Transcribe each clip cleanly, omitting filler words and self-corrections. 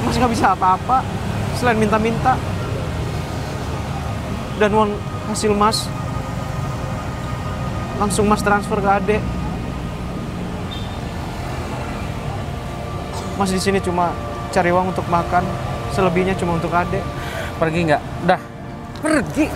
Mas nggak bisa apa-apa selain minta-minta. Dan uang hasil Mas langsung Mas transfer ke adek. Mas di sini cuma cari uang untuk makan, selebihnya cuma untuk adek. Pergi nggak? Udah, pergi.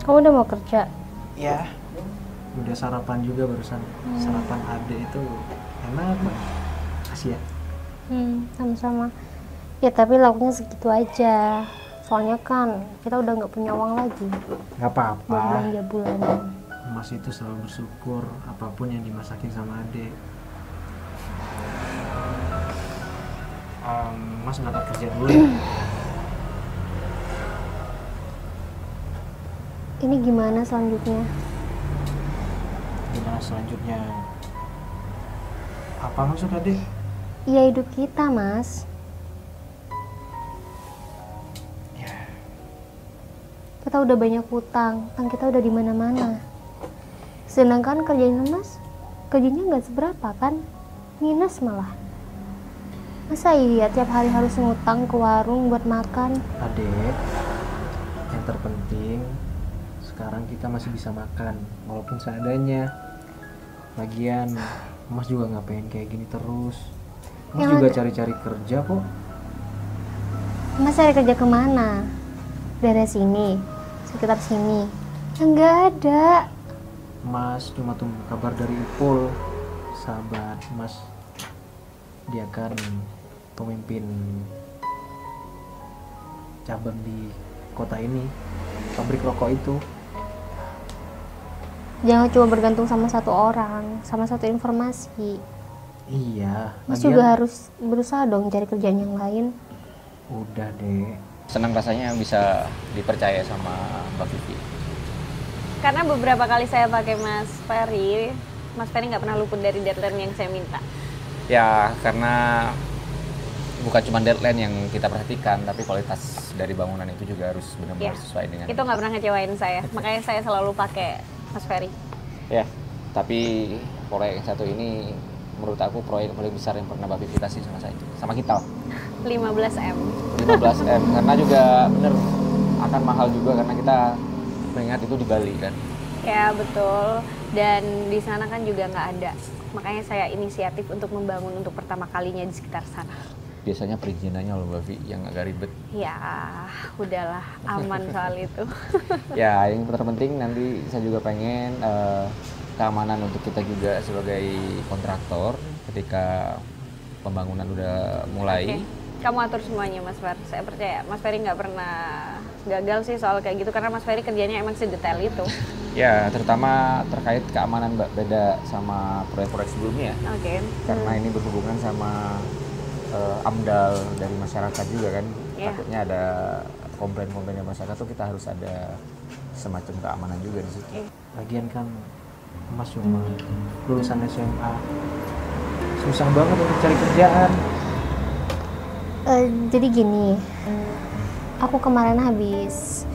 Kamu udah mau kerja? Ya, udah sarapan juga barusan. Sarapan adek itu enak banget. Kasih ya. Sama-sama. Ya tapi lauknya segitu aja. Soalnya kan kita udah nggak punya uang lagi Gak buat apa-apa. belanja bulanan. Mas itu selalu bersyukur apapun yang dimasakin sama adek. Mas berangkat kerja dulu ya. Ini gimana selanjutnya? Gimana selanjutnya? Apa maksud adek? Ya hidup kita, Mas. Ya, Kita udah banyak hutang kita udah di mana-mana. Sedangkan kerjanya Mas, kerjanya nggak seberapa kan? Minus malah. Masa iya tiap hari harus ngutang ke warung buat makan? adek, yang terpenting sekarang kita masih bisa makan walaupun seadanya. Lagian Mas juga nggak pengen kayak gini terus. Mas Yang juga ada- cari-cari kerja kok. Mas cari kerja kemana? Daerah sini, sekitar sini. Nggak ada. Mas cuma tunggu kabar dari Ipul, sahabat Mas. Dia kan pemimpin cabang di kota ini, pabrik rokok itu. Jangan cuma bergantung sama satu orang, sama satu informasi. Iya, Mas lagian- juga harus berusaha dong cari kerjaan yang lain. Udah deh. Senang rasanya bisa dipercaya sama Mbak Vivi. Karena beberapa kali saya pakai Mas Ferry nggak pernah luput dari deadline yang saya minta. Ya, karena bukan cuma deadline yang kita perhatikan, tapi kualitas dari bangunan itu juga harus benar-benar Iya. sesuai dengan Itu nggak pernah ngecewain saya, makanya saya selalu pakai Mas Ferry. Ya, tapi proyek yang satu ini menurut aku proyek paling besar yang pernah Mbak Vivi kasih sama saya, sama kita lah. 15M. 15M, karena juga bener akan mahal juga karena kita mengingat itu di Bali kan. Ya betul, dan di sana kan juga nggak ada. Makanya saya inisiatif untuk membangun untuk pertama kalinya di sekitar sana. Biasanya perizinannya loh Mbak Vi yang agak ribet. Ya, udahlah, aman soal itu. Ya, yang terpenting nanti saya juga pengen keamanan untuk kita juga sebagai kontraktor ketika pembangunan udah mulai. Oke. Kamu atur semuanya Mas Fer, saya percaya Mas Ferry nggak pernah gagal sih soal kayak gitu karena Mas Ferry kerjanya emang sedetail itu. Ya, terutama terkait keamanan Mbak, beda sama proyek-proyek sebelumnya. Oke. Karena ini berhubungan sama AMDAL dari masyarakat juga kan. Iya. Takutnya ada komplain-komplain dari masyarakat tuh kita harus ada semacam keamanan juga di situ. Iya. Lagian kan Mas cuma lulusan SMA, susah banget untuk cari kerjaan. Jadi gini, aku kemarin habis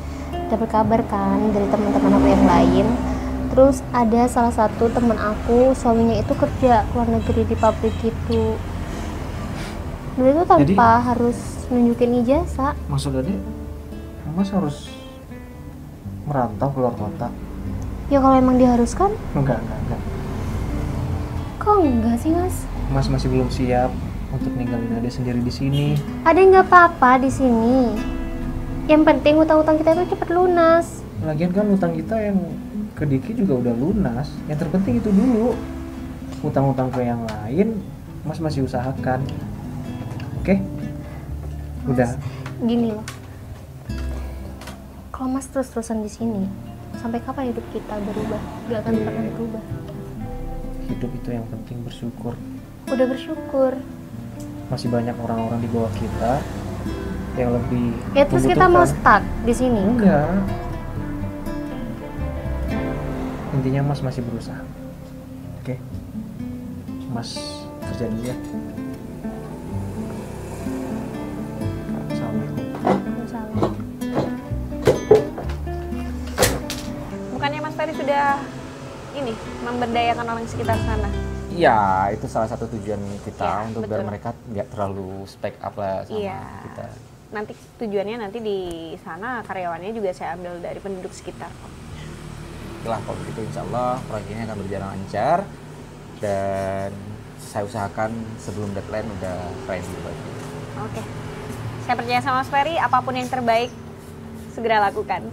dapat kabar kan dari teman-teman aku yang lain. Terus ada salah satu teman aku, suaminya itu kerja ke luar negeri di pabrik gitu. Dan itu tanpa harus nunjukin ijazah. Maksud adek, Mas harus merantau keluar kota? Ya kalau emang diharuskan, Enggak. kok enggak sih Mas? Mas masih belum siap untuk ninggalin adek sendiri di sini. Ada nggak apa-apa di sini. Yang penting utang-utang kita itu cepat lunas. Lagian kan utang kita yang ke Diki juga udah lunas. Yang terpenting itu dulu. Utang-utang ke yang lain, Mas masih usahakan. Oke? Udah. Gini loh, kalau Mas terus-terusan di sini, sampai kapan hidup kita berubah? Gak akan pernah berubah. Hidup itu yang penting bersyukur. Udah bersyukur. Masih banyak orang-orang di bawah kita yang lebih Ya terus kita mau membutuhkan. stuck di sini. Enggak. Intinya Mas masih berusaha. Oke. Mas kerja dulu ya. Assalamualaikum. Salah. Bukannya Mas Ferry sudah ini memberdayakan orang sekitar sana? Iya, itu salah satu tujuan kita Iya, untuk biar betul. mereka nggak terlalu spek up lah sama Iya. kita. Nanti tujuannya nanti di sana karyawannya juga saya ambil dari penduduk sekitar. Oke lah, kalau begitu insya Allah proyek ini akan berjalan lancar dan saya usahakan sebelum deadline udah ready lagi. Oke. Saya percaya sama Mas Ferry, apapun yang terbaik segera lakukan.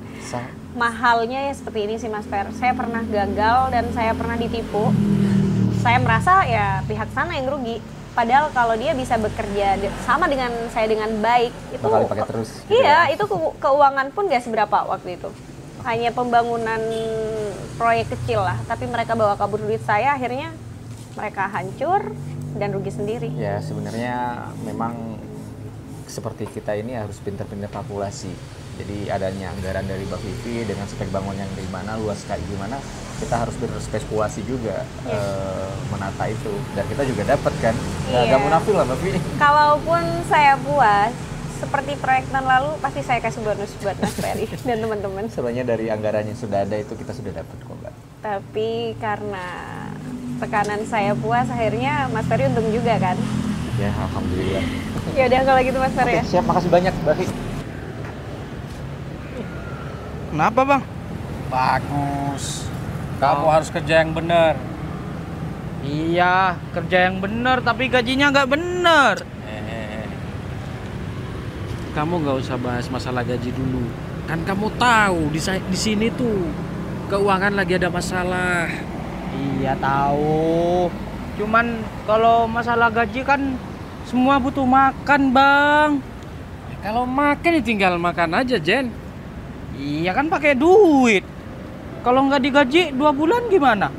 Mahalnya ya seperti ini sih Mas Fer. Saya pernah gagal dan saya pernah ditipu. Saya merasa ya pihak sana yang rugi. Padahal kalau dia bisa bekerja sama dengan saya dengan baik, itu Bakal dipakai terus. gitu iya, ya. itu keuangan pun gak seberapa waktu itu. Hanya pembangunan proyek kecil lah, tapi mereka bawa kabur duit saya, akhirnya mereka hancur dan rugi sendiri. Ya sebenarnya memang seperti kita ini harus pintar-pintar kalkulasi. Jadi adanya anggaran dari Mbak Vivi dengan spek bangun yang dari mana, luas kayak gimana, kita harus berspekulasi juga menata itu. Dan kita juga dapat kan, Iya. nggak munafik lah Mbak Vivi. Kalaupun saya puas, seperti proyek tahun lalu, pasti saya kasih bonus buat Mas Ferry dan teman-teman. Sebenarnya dari anggaran yang sudah ada itu kita sudah dapat kok Mbak. Tapi karena tekanan saya puas, akhirnya Mas Ferry untung juga kan. Ya alhamdulillah. Ya udah kalau gitu Mas Ferry ya. Siap, makasih banyak Mbak Vivi. Kenapa bang? Bagus. Kamu harus kerja yang benar. Iya, kerja yang bener tapi gajinya nggak bener. Kamu nggak usah bahas masalah gaji dulu. Kan kamu tahu di sini tuh keuangan lagi ada masalah. Iya tahu. Cuman kalau masalah gaji kan semua butuh makan bang. Kalau makan ya tinggal makan aja, Jen. Iya kan pakai duit. Kalau nggak digaji 2 bulan gimana?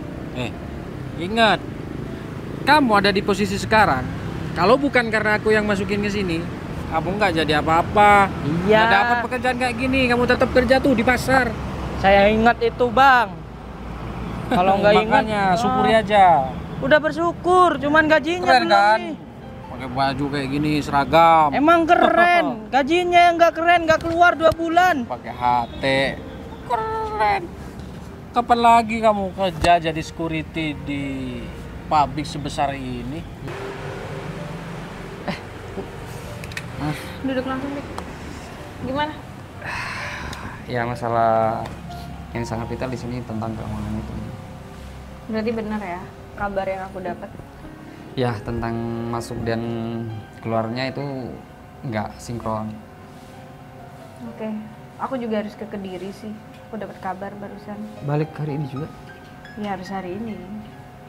Ingat, kamu ada di posisi sekarang. Kalau bukan karena aku yang masukin ke sini, kamu nggak jadi apa-apa. Iya. Nggak dapat pekerjaan kayak gini, kamu tetap kerja tuh di pasar. Saya ingat itu bang. Kalau nggak ingat, Makanya syukuri aja. udah bersyukur. Cuman gajinya Keren belum kan? nih. Pakai baju kayak gini seragam. Emang keren. Gajinya yang nggak keren, nggak keluar 2 bulan. Pakai HT. Keren. Kapan lagi kamu kerja jadi security di pabrik sebesar ini? Duduk langsung Dik. Gimana? Ya masalah yang sangat vital di sini tentang keuangan itu. Berarti benar ya kabar yang aku dapat. Ya tentang masuk dan keluarnya itu nggak sinkron. Oke. Aku juga harus ke Kediri sih. Aku dapat kabar barusan. Balik hari ini juga. Ya harus hari ini.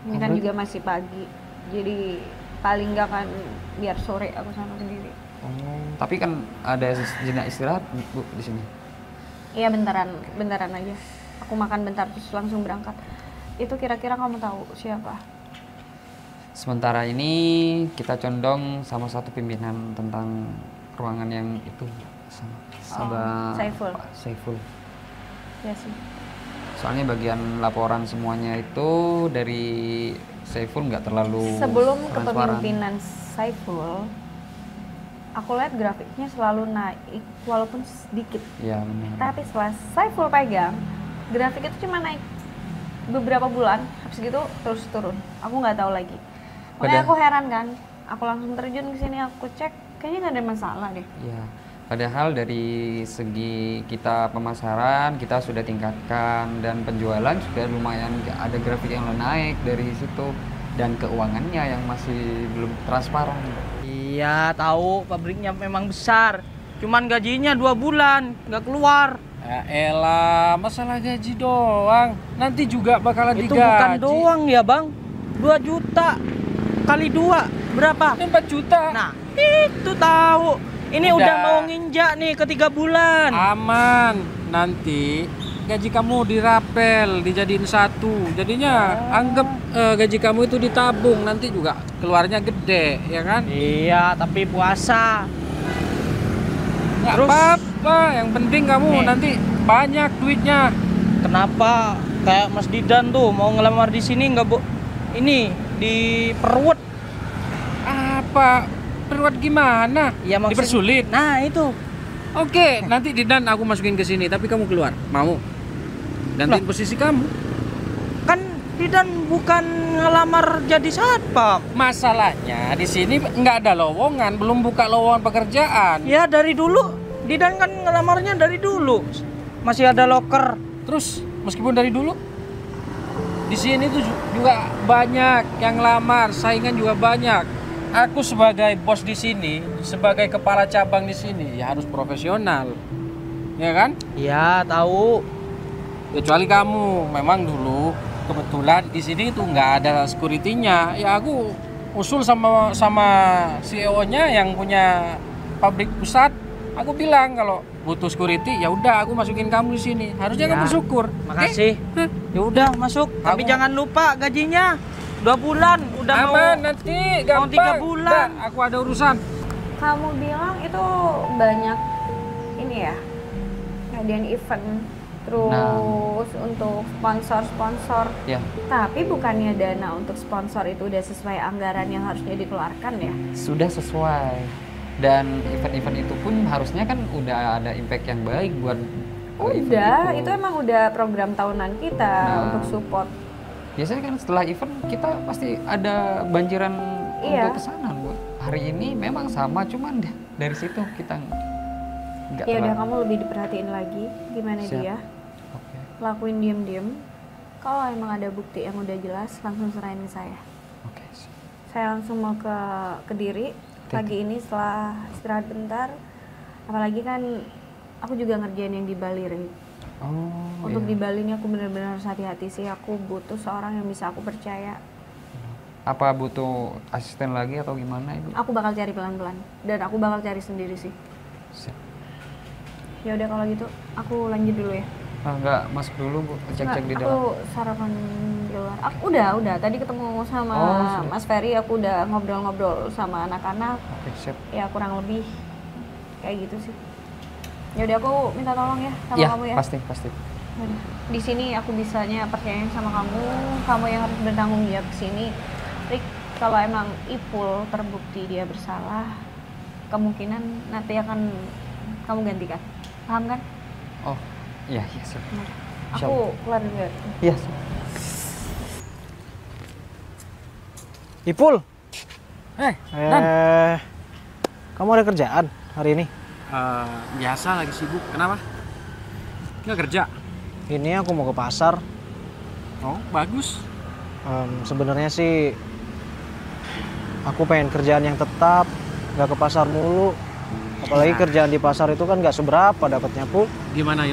Ini kan juga masih pagi. Jadi paling nggak kan biar sore aku sana Kediri. Tapi kan ada jenak istirahat Bu di sini. Iya bentaran aja. Aku makan bentar terus langsung berangkat. Itu kira-kira kamu tahu siapa? Sementara ini kita condong sama satu pimpinan tentang ruangan yang itu sama Saiful. Pak Saiful. Ya sih. Soalnya bagian laporan semuanya itu dari Saiful nggak terlalu Sebelum transparan. kepemimpinan Saiful, aku lihat grafiknya selalu naik walaupun sedikit. Iya benar. Tapi setelah Saiful pegang, grafik itu cuma naik beberapa bulan, habis gitu terus turun. Aku nggak tahu lagi. Makanya aku heran kan. Aku langsung terjun ke sini, aku cek, kayaknya nggak ada masalah deh. Iya. Padahal dari segi kita pemasaran kita sudah tingkatkan dan penjualan sudah lumayan ada grafik yang naik dari situ dan keuangannya yang masih belum transparan. Iya tahu pabriknya memang besar. Cuman gajinya 2 bulan nggak keluar. Ya elah, masalah gaji doang. Nanti juga bakalan Itu digaji. bukan doang ya bang. 2 juta kali 2 berapa? 4 juta. Nah itu tahu. Ini Udah. udah mau nginjak nih ke 3 bulan. Aman. Nanti gaji kamu dirapel, dijadiin satu. Jadinya anggap gaji kamu itu ditabung. Nanti juga keluarnya gede, ya kan? Iya tapi puasa. Nggak Terus? apa-apa, yang penting kamu Nih. nanti banyak duitnya. Kenapa kayak Mas Didan tuh mau ngelamar di sini nggak bu? Ini di Perwet. Apa? Perbuat gimana? Ya maksud- Dipersulit. Nah itu. Oke, nanti Didan aku masukin ke sini, tapi kamu keluar. Mau? Gantiin posisi kamu. Kan Didan bukan ngelamar jadi satpam. Masalahnya di sini nggak ada lowongan, belum buka lowongan pekerjaan. Ya dari dulu Didan kan ngelamarnya dari dulu. Masih ada loker. Terus meskipun dari dulu di sini tuh juga banyak yang lamar, saingan juga banyak. Aku sebagai bos di sini, sebagai kepala cabang di sini, ya harus profesional, ya kan? Ya tahu. Kecuali kamu, memang dulu kebetulan di sini tuh nggak ada security-nya. Ya aku usul sama CEO-nya yang punya pabrik pusat. Aku bilang kalau butuh security, ya udah aku masukin kamu di sini. Harusnya Ya, kamu bersyukur. Makasih. Hah? Ya udah masuk. Tapi Aku- jangan lupa gajinya 2 bulan. Udah mau. Aman nanti gampang. 3 bulan. Udah, aku ada urusan. Kamu bilang itu banyak ini ya, ngadain event, terus untuk sponsor-sponsor. Ya, Tapi bukannya dana untuk sponsor itu udah sesuai anggaran yang harusnya dikeluarkan ya? sudah sesuai. Dan event-event itu pun harusnya kan udah ada impact yang baik buat event Udah, itu emang udah program tahunan kita Nah. untuk support. Biasanya kan setelah event kita pasti ada banjiran Iya. untuk pesanan, Bu. Hari ini memang sama, cuman dari situ kita nggak Ya udah, terlalu- kamu lebih diperhatiin lagi gimana Siap. dia. Oke. Lakuin diem-diem. Kalau emang ada bukti yang udah jelas, langsung serahin ke saya. Oke. Saya langsung mau ke Kediri pagi ini setelah istirahat bentar. Apalagi kan aku juga ngerjain yang di Bali, Ri. Oh, Untuk iya. di Bali ini aku benar-benar harus hati-hati sih. Aku butuh seorang yang bisa aku percaya. Apa butuh asisten lagi atau gimana, Ibu? Aku bakal cari pelan-pelan dan aku bakal cari sendiri sih. Siap. Ya udah kalau gitu, aku lanjut dulu ya. Nggak masuk dulu, Bu. Cek-cek di Nggak, dalam. aku sarapan di luar. Aku udah. Tadi ketemu sama Oh, sudah. Mas Ferry, aku udah ngobrol-ngobrol sama anak-anak. Oke, siap. Ya kurang lebih kayak gitu sih. Ya udah, aku minta tolong ya sama Ya, kamu ya. pasti. Yaudah. Di sini aku bisanya percaya sama kamu yang harus bertanggung jawab ke sini. Rick, kalau emang Ipul terbukti dia bersalah, kemungkinan nanti akan kamu gantikan. Paham kan? Oh, iya, siap. Benar. Siap. Aku keluar dulu ya. Iya. Ipul, Dan kamu ada kerjaan hari ini? biasa lagi sibuk. Kenapa? Nggak kerja? Ini aku mau ke pasar. Oh, bagus. Sebenarnya sih aku pengen kerjaan yang tetap, nggak ke pasar mulu. Apalagi Nah. kerjaan di pasar itu kan nggak seberapa dapatnya, Pul. Gimana?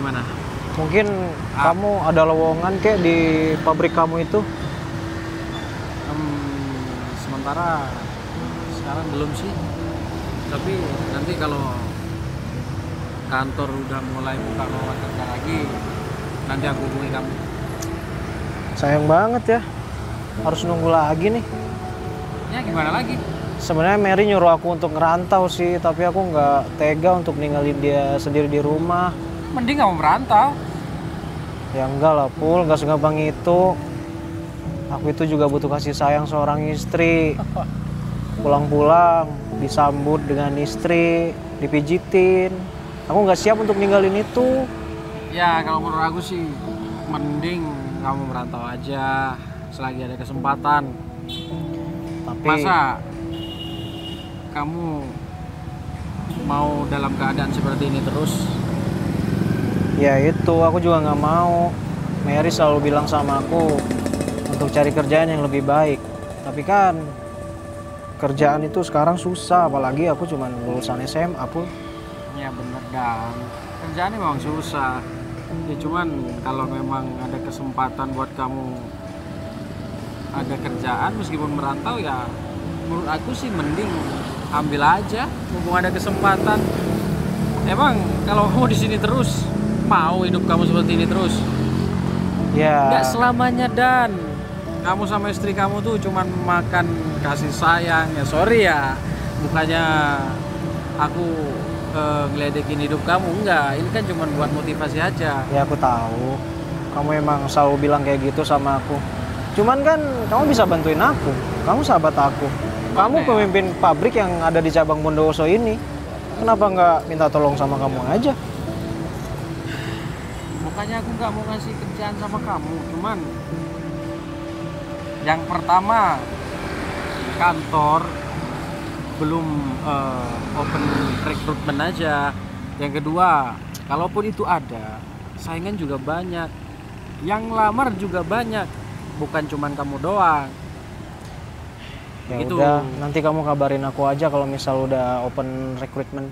Mungkin kamu ada lowongan kayak di pabrik kamu itu. Sementara sekarang belum sih. Tapi nanti kalau kantor udah mulai buka lowongan kerja lagi, nanti aku hubungi kamu. Sayang banget ya, harus nunggu lagi nih. Ya gimana lagi? Sebenarnya Mary nyuruh aku untuk ngerantau sih, tapi aku nggak tega untuk ninggalin dia sendiri di rumah. Mending kamu merantau. Ya enggak lah, Pul, nggak segampang itu. Aku itu juga butuh kasih sayang seorang istri. Pulang-pulang disambut dengan istri, dipijitin. Aku nggak siap untuk ninggalin itu. Ya kalau menurut aku sih mending kamu merantau aja selagi ada kesempatan. Tapi Masa kamu mau dalam keadaan seperti ini terus? ya itu, aku juga nggak mau. Mary selalu bilang sama aku untuk cari kerjaan yang lebih baik. Tapi kan kerjaan itu sekarang susah, apalagi aku cuma lulusan SMA, Pul. Ya bener Dan, kerjaan memang susah. Ya cuman kalau memang ada kesempatan buat kamu ada kerjaan meskipun merantau, ya menurut aku sih mending ambil aja mumpung ada kesempatan. Emang kalau kamu di sini terus, mau hidup kamu seperti ini terus? Ya. Nggak selamanya Dan. Kamu sama istri kamu tuh cuman makan kasih sayang. Ya sorry ya, bukannya aku ngeledekin hidup kamu, enggak. Ini kan cuma buat motivasi aja. Ya aku tahu. Kamu emang selalu bilang kayak gitu sama aku. Cuman kan kamu bisa bantuin aku. Kamu sahabat aku. Kamu pemimpin pabrik yang ada di cabang Bondowoso ini. Kenapa nggak minta tolong sama kamu aja? Makanya aku nggak mau ngasih kerjaan sama kamu. Cuman yang pertama, kantor belum open recruitment aja. Yang kedua, kalaupun itu ada, saingan juga banyak. Yang lamar juga banyak, bukan cuman kamu doang. Ya Gitu. udah, nanti kamu kabarin aku aja kalau misal udah open recruitment,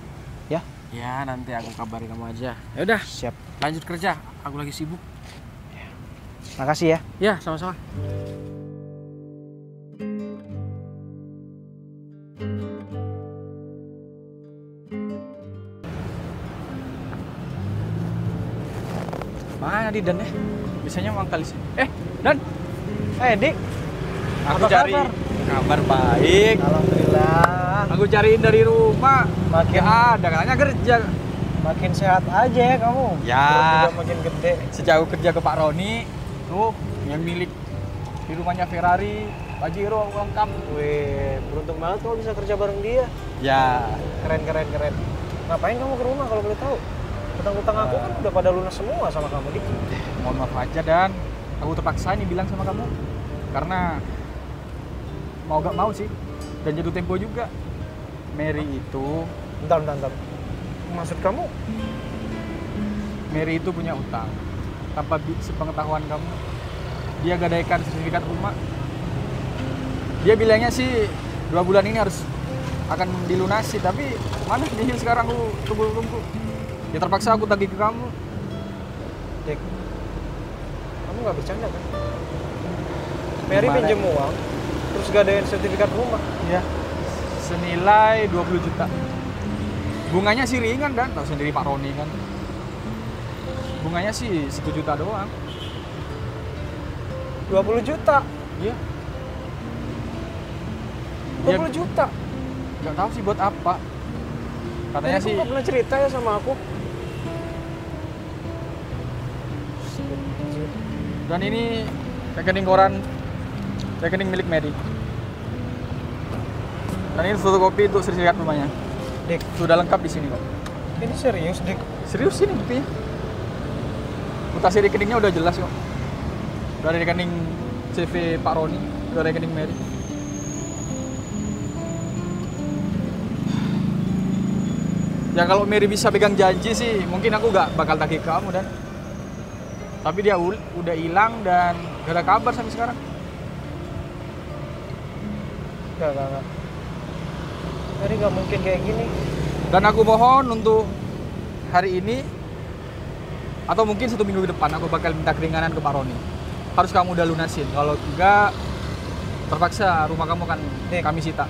ya? Ya, nanti aku kabari kamu aja. Ya udah, Siap. lanjut kerja. Aku lagi sibuk. Makasih ya. Ya, sama-sama. Mana di Dan ya? Biasanya mangkal sih. Dan, Dik. aku Apa cari kabar? kabar baik. Alhamdulillah. Aku cariin dari rumah. Makin Ada katanya kerja. makin sehat aja ya kamu. Ya. Perut juga makin gede. Sejauh kerja ke Pak Roni, tuh yang milik di rumahnya Ferrari, Pajero lengkap. Wih, beruntung banget kamu bisa kerja bareng dia. Ya, Keren. Ngapain kamu ke rumah kalau boleh tahu? Utang-utang aku kan udah pada lunas semua sama kamu, Dik. mohon maaf aja Dan, aku terpaksa nih bilang sama kamu karena mau gak mau sih dan jatuh tempo juga. Mary itu, Bentar. Maksud kamu? Mary itu punya utang. Tanpa sepengetahuan kamu, dia gadaikan sertifikat rumah. Dia bilangnya sih 2 bulan ini harus akan dilunasi, tapi mana nihil sekarang lu tunggu. Ya terpaksa aku tagih ke kamu. Dik, kamu nggak bercanda kan? Mary Gimana? pinjem uang, terus gadain sertifikat rumah. Ya, senilai 20 juta. Bunganya sih ringan Dan, tahu sendiri Pak Roni kan. Bunganya sih 1 juta doang. 20 juta. Iya. 20 juta. Nggak tahu sih buat apa. Katanya Mary, sih kamu nggak pernah cerita ya sama aku. dan ini rekening koran, rekening milik Mary. Dan ini fotokopi untuk sertifikat rumahnya. Dik, Sudah lengkap di sini kok. ini serius, Dik. Serius ini buktinya. Mutasi rekeningnya udah jelas kok. Dari rekening CV Pak Roni, dari rekening Mary. Ya kalau Mary bisa pegang janji sih, mungkin aku gak bakal tagih ke kamu Dan. Tapi dia udah hilang dan gak ada kabar sampai sekarang. Enggak. Mary nggak mungkin kayak gini. Dan aku mohon untuk hari ini atau mungkin 1 minggu ke depan aku bakal minta keringanan ke Pak Roni. Harus kamu udah lunasin. Kalau enggak, terpaksa rumah kamu kan Dik. kami sita.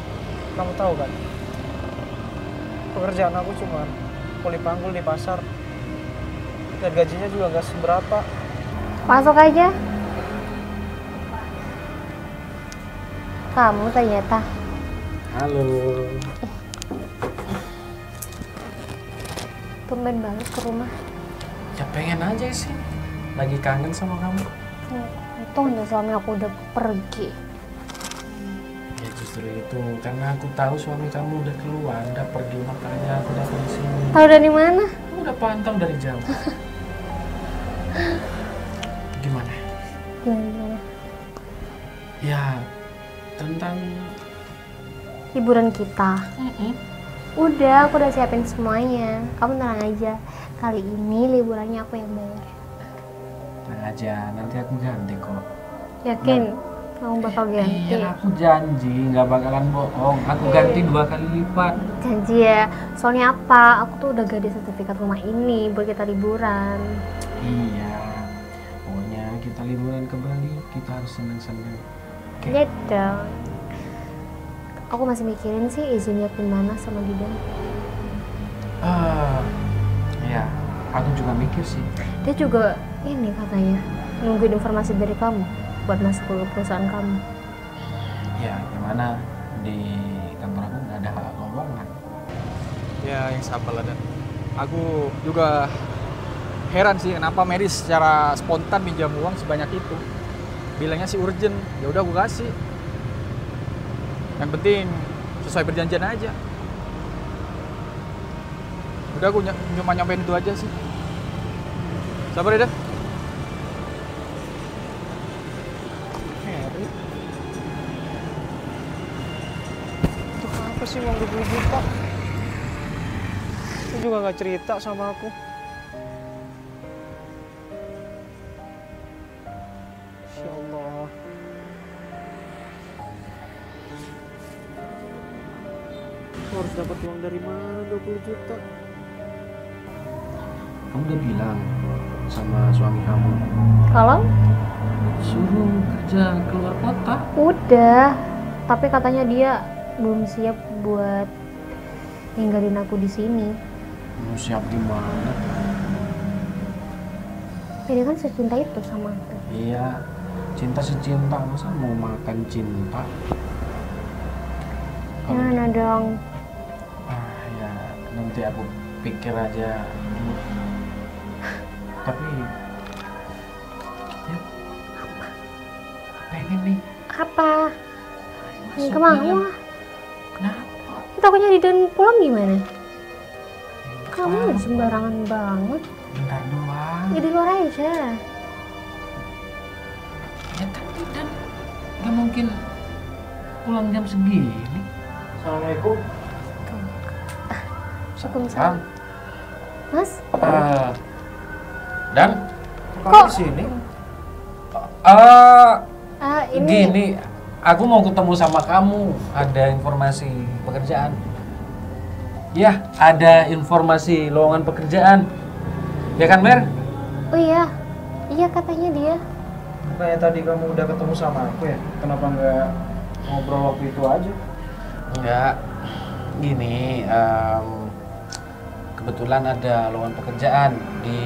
Kamu tahu kan? Pekerjaan aku cuma kuli panggul di pasar. Dan gajinya juga nggak seberapa. Masuk aja. Kamu ternyata. Halo. Tumben banget ke rumah. Ya pengen aja sih. Lagi kangen sama kamu. Untung ya suami aku udah pergi. Ya justru itu, karena aku tahu suami kamu udah keluar, udah pergi, makanya aku datang ke sini. Tahu dari mana? Aku udah pantau dari jauh. Gimana? Gimana? Ya tentang Liburan kita. Udah, aku udah siapin semuanya. Kamu tenang aja. Kali ini liburannya aku yang bayar. tenang aja, nanti aku ganti kok. Yakin? Kamu bakal ganti? Iya, aku janji nggak bakalan bohong. Aku ganti 2 kali lipat. Janji ya. Soalnya apa? Aku tuh udah gadis sertifikat rumah ini buat kita liburan. Iya, pokoknya kita liburan ke Bali, kita harus seneng-seneng. Oke. Gitu. Aku masih mikirin sih izinnya gimana sama Didan. Ya, aku juga mikir sih. Dia juga ini katanya nungguin informasi dari kamu buat masuk ke perusahaan kamu. Ya, gimana di kantor aku nggak ada lowongan. Ya yang sabar lah Dan. Aku juga heran sih kenapa Mary secara spontan pinjam uang sebanyak itu. Bilangnya sih urgent, ya udah aku kasih. Yang penting sesuai perjanjian aja. Udah aku cuma nyampein itu aja sih. Sabar ya Dan. Mary. Itu apa sih uang 20 juta? Lu juga gak cerita sama aku. Ya Allah. Aku harus dapat uang dari mana 20 juta? Kamu udah bilang sama suami kamu Kalau suruh kerja keluar kota? udah, tapi katanya dia belum siap buat ninggalin aku di sini. Mau siap gimana? Dia kan secinta itu sama aku. Iya, cinta secinta, masa mau makan cinta? Gimana dong? Ya nanti aku pikir aja dulu. Tapi ya, pengen nih. Apa? Yang Masuk kemana? dalam. Kenapa? Takutnya Didan pulang gimana? Kamu sembarangan banget. Bentar doang. Ya di luar aja. Ya tapi dan nggak mungkin pulang jam segini. Assalamualaikum. Waalaikumsalam. Mas, Dan Kok di sini? ini gini, aku mau ketemu sama kamu. Ada informasi pekerjaan. Ya, ada informasi lowongan pekerjaan. Ya kan, Mer? oh iya. Iya katanya dia. Bukannya tadi kamu udah ketemu sama aku ya? Kenapa nggak ngobrol waktu itu aja? Enggak. Gini, kebetulan ada lowongan pekerjaan di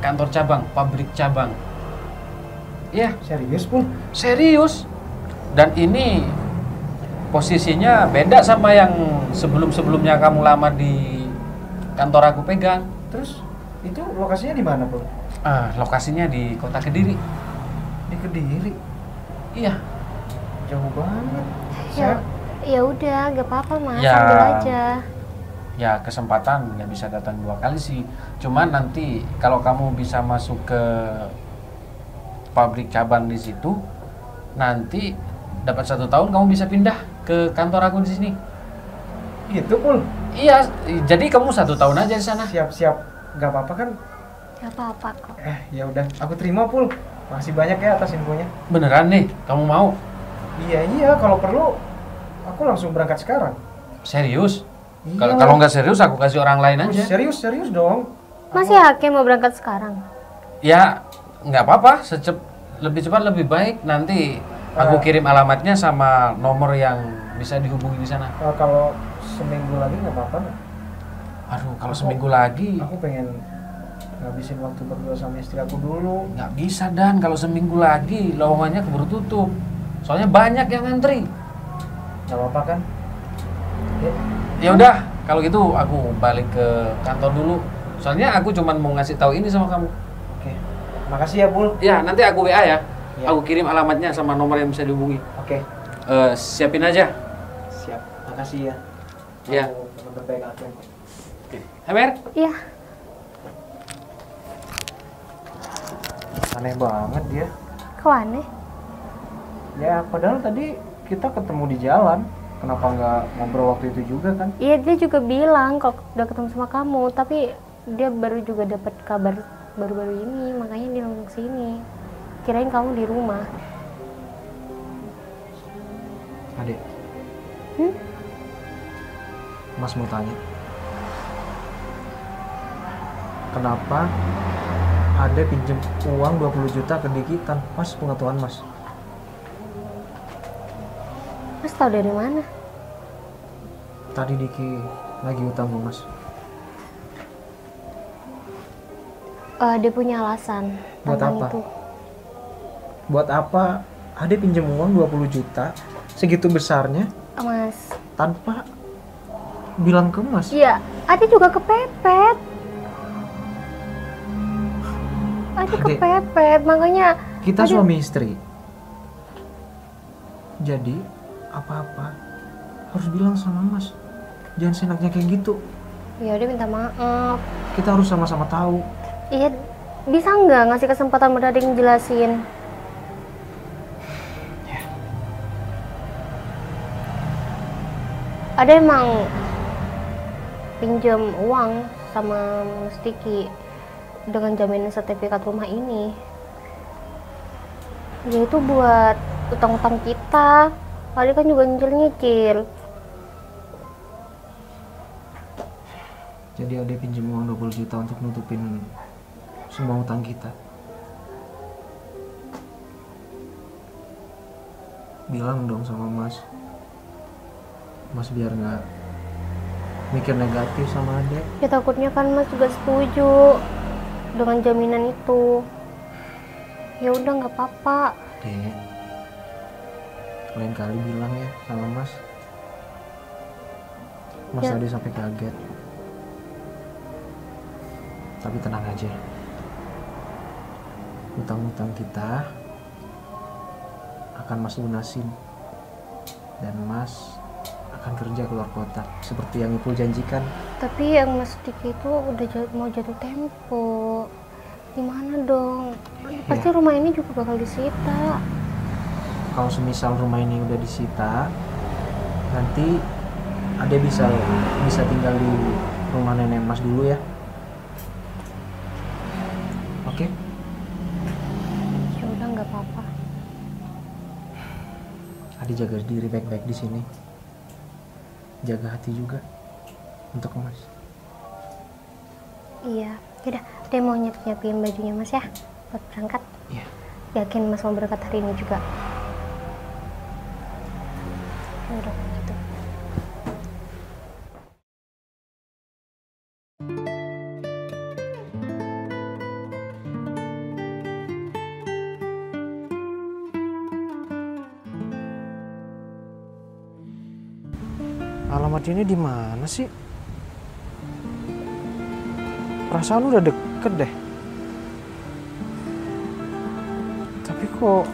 kantor cabang, pabrik cabang. Iya, Serius pun? serius. Dan ini posisinya beda sama yang sebelum-sebelumnya kamu lamar di kantor aku pegang. Terus itu lokasinya di mana pun? Lokasinya di Kota Kediri. Di Kediri. Iya. Jauh banget. Ya, ya udah, gak apa-apa Mas, Ya. ambil aja. Ya kesempatan nggak bisa datang 2 kali sih. Cuman nanti kalau kamu bisa masuk ke pabrik cabang di situ, nanti dapat 1 tahun kamu bisa pindah ke kantor aku di sini. Itu pun Iya, jadi kamu 1 tahun aja di sana. siap-siap. Gak apa-apa kan? Gak apa-apa kok. Ya udah, aku terima pul. Makasih banyak ya atas infonya. Beneran nih, kamu mau? Iya, kalau perlu aku langsung berangkat sekarang. Serius? Iya. Kalau nggak serius, aku kasih orang lain Oh, aja. serius dong. Mas yakin mau berangkat sekarang? Ya, nggak apa-apa. Lebih cepat lebih baik. Nanti aku kirim alamatnya sama nomor yang bisa dihubungi di sana. Kalau seminggu lagi nggak apa-apa nggak? Aduh, kalau seminggu lagi Aku pengen ngabisin waktu berdua sama istri aku dulu. nggak bisa, Dan. Kalau seminggu lagi lowongannya keburu tutup. Soalnya banyak yang ngantri. Nggak apa-apa kan? Ya. Ya udah, kalau gitu aku balik ke kantor dulu. Soalnya aku cuman mau ngasih tahu ini sama kamu. Oke. Makasih ya pul. Ya, nanti aku WA ya. Ya. Aku kirim alamatnya sama nomor yang bisa dihubungi. Oke. Siapin aja. Siap. Makasih ya. Ya. Aku teman terbaik aku. Hai, Mer. Iya. Aneh banget dia. Kok aneh? Ya padahal tadi kita ketemu di jalan. Kenapa nggak ngobrol waktu itu juga kan? Iya dia juga bilang kok udah ketemu sama kamu, tapi dia baru juga dapat kabar baru-baru ini, makanya dia langsung sini. Kirain kamu di rumah. Adek. Hmm? Mas mau tanya. Kenapa Ade pinjem uang 20 juta ke Dikitan? Mas, pengetahuan Mas. Mas tahu dari mana? Tadi Diki lagi utang sama Mas. Dia punya alasan Buat tentang apa? itu. Buat apa Ade pinjem uang 20 juta segitu besarnya Mas, tanpa bilang ke Mas. Iya, Ade juga kepepet. Ade kepepet, makanya Kita suami istri. Jadi apa-apa harus bilang sama Mas. Jangan senaknya kayak gitu. ya udah minta maaf. Kita harus sama-sama tahu. Iya, bisa nggak ngasih kesempatan buat Ade ngejelasin? Ada emang pinjam uang sama Mustiki dengan jaminan sertifikat rumah ini. Ya itu buat utang-utang kita. Ade kan juga nyicil-nyicil. Jadi Ade pinjam uang 20 juta untuk nutupin semua utang kita. Bilang dong sama Mas. Mas biar nggak mikir negatif sama Ade. Ya takutnya kan Mas juga setuju dengan jaminan itu. Ya udah nggak apa-apa. Dek, lain kali bilang ya sama Mas. Mas Ya. Ade sampai kaget. Tapi tenang aja. Utang-utang kita akan Mas lunasin. Dan Mas akan kerja keluar kota seperti yang Ipul janjikan. Tapi yang Mas Diki itu udah mau jatuh tempo. Gimana dong? Pasti rumah ini juga bakal disita. Kalau semisal rumah ini udah disita, nanti Ade bisa tinggal di rumah nenek Mas dulu ya. Oke? Ya udah nggak apa-apa. Ade jaga diri baik-baik di sini. Jaga hati juga untuk Mas. Iya, yaudah. Dia mau nyiapin bajunya Mas ya, buat berangkat. Iya. Yakin Mas mau berangkat hari ini juga? Udah gitu. Alamat ini di mana sih? Perasaan udah deket deh. Tapi kok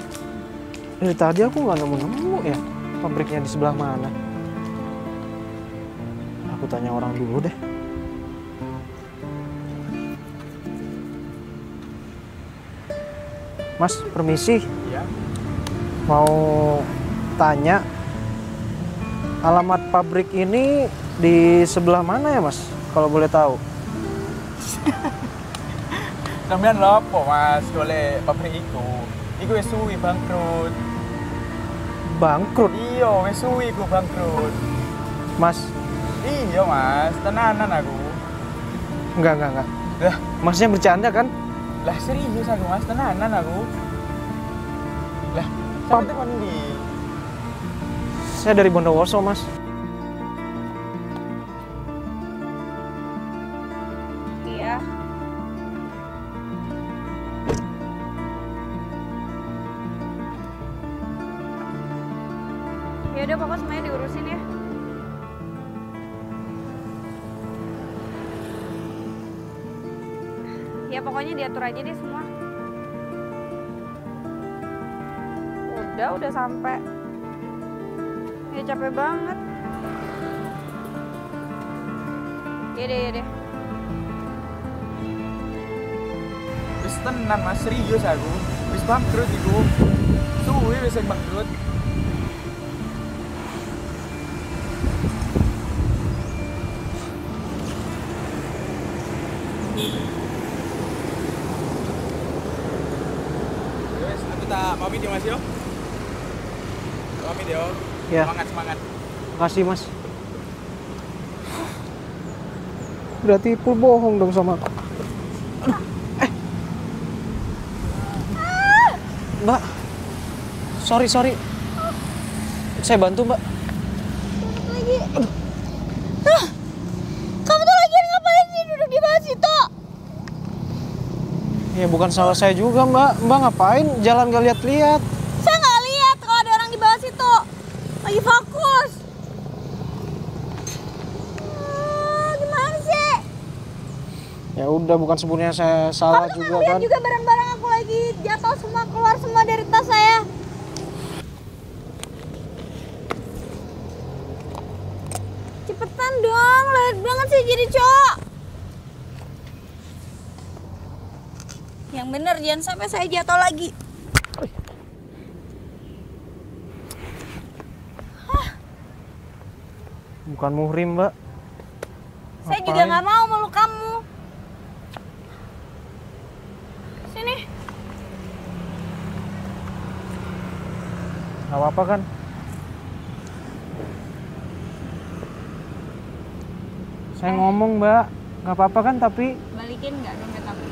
dari tadi aku nggak nemu ya pabriknya di sebelah mana. Aku tanya orang dulu deh. Mas, permisi. Iya. Mau tanya, alamat pabrik ini di sebelah mana ya Mas? Kalau boleh tahu. Sampeyan lho apa Mas golek pabrik iku? Iku wis suwi bangkrut. Bangkrut, Iya, wis suwi iku bangkrut. Mas. Iya Mas, tenanan aku. Enggak. Lah, Masnya bercanda kan? lah serius aku Mas, tenanan aku. Lah, Pab- sampe tekan ndi? Saya dari Bondowoso, Mas. Iya. Ya udah pokoknya semuanya diurusin ya. Ya pokoknya diatur aja deh semua. Udah sampai. Ya capek banget. Ya deh. Wis tenan Mas, serius aku. Wis bangkrut iku. Suwi wis bangkrut. Wes, aku tak pamit ya Mas yo. Pamit yo. Ya. Semangat. Makasih, Mas. Berarti Ipul bohong dong sama aku. Mbak. Sorry. Saya bantu, Mbak. Kamu tuh lagi ngapain sih duduk di bawah situ? Ya bukan salah saya juga, Mbak. Mbak ngapain jalan gak lihat-lihat? Saya nggak lihat kalau ada orang di bawah situ. Lagi fokus. Ya udah, bukan sebenarnya saya salah Kamu juga lihat kan. juga barang-barang aku lagi jatuh semua, keluar semua dari tas saya. Cepetan dong, lelet banget sih jadi cowok. Yang bener, jangan sampai saya jatuh lagi. Bukan muhrim, Mbak. Saya juga Ngapain? nggak mau meluk kamu. Sini. Gak apa-apa kan? Saya ngomong, Mbak. Gak apa-apa kan tapi... Balikin nggak dompet aku?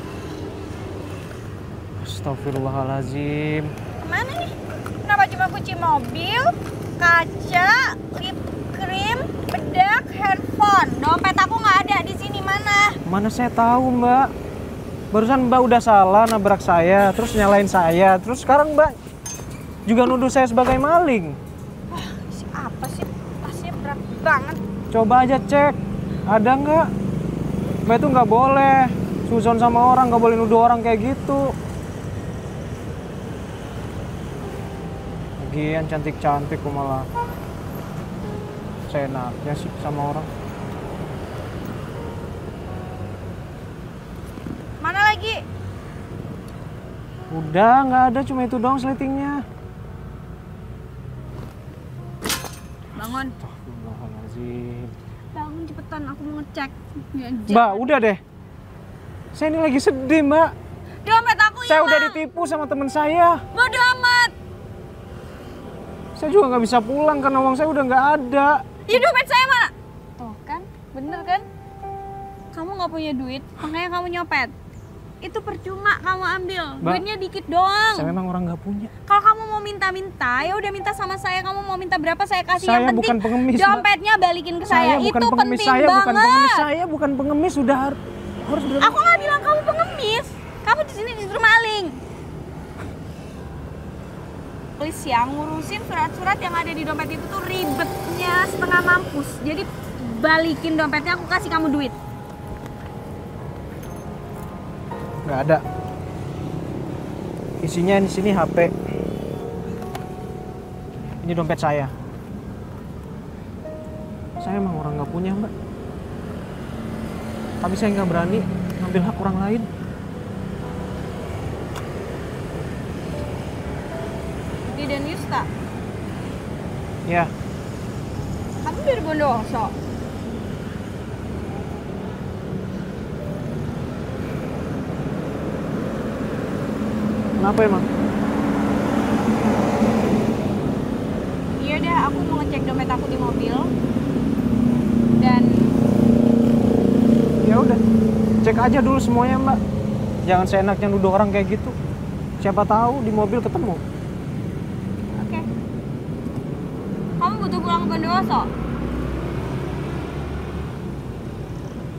Astagfirullahaladzim. Kemana nih? Kenapa cuma kunci mobil, kaca, lip cream, bedak, handphone? Dompet aku nggak ada di sini, mana? Mana saya tahu, Mbak. Barusan Mbak udah salah nabrak saya, terus nyalain saya. Terus sekarang Mbak juga nuduh saya sebagai maling. Apa sih? Tasnya berat banget. Coba aja cek, ada nggak? Mbak itu nggak boleh suzon sama orang, nggak boleh nuduh orang kayak gitu. Lagian cantik-cantik kok malah seenaknya sih sama orang. Mana lagi? Udah, nggak ada, cuma itu doang selitingnya. Bangun. Astagfirullahaladzim. Bangun cepetan, aku mau ngecek. Mbak, udah deh. Saya ini lagi sedih, Mbak. Dompet aku Saya hilang. udah ditipu sama teman saya. Bodoh amat. Saya juga nggak bisa pulang karena uang saya udah nggak ada. Ya dompet saya mana? Tuh kan, bener kan? Kamu nggak punya duit, makanya kamu nyopet. Itu percuma kamu ambil. Mbak, Duitnya dikit doang. Saya memang orang nggak punya. Kalau kamu mau minta-minta, ya udah minta sama saya. Kamu mau minta berapa saya kasih. Saya Yang penting bukan pengemis, Mbak. dompetnya balikin ke saya. bukan Itu pengemis, penting saya banget. bukan pengemis, saya bukan pengemis, sudah harus bener. Aku nggak bilang kamu pengemis. Kamu di sini justru maling. Please ya, ngurusin surat-surat yang ada di dompet itu tuh ribetnya setengah mampus. Jadi balikin dompetnya, aku kasih kamu duit. Nggak ada. Isinya di sini HP. Ini dompet saya. Saya emang orang nggak punya, Mbak. Tapi saya nggak berani ngambil hak orang lain. Di dan Yusta, Ya, kamu dari Bondowoso. kenapa emang? Iya udah, aku mau ngecek dompet aku di mobil. Dan Ya udah, cek aja dulu semuanya, Mbak. Jangan seenaknya nuduh orang kayak gitu. Siapa tahu di mobil ketemu. oke. Kamu butuh pulang ke Bondowoso?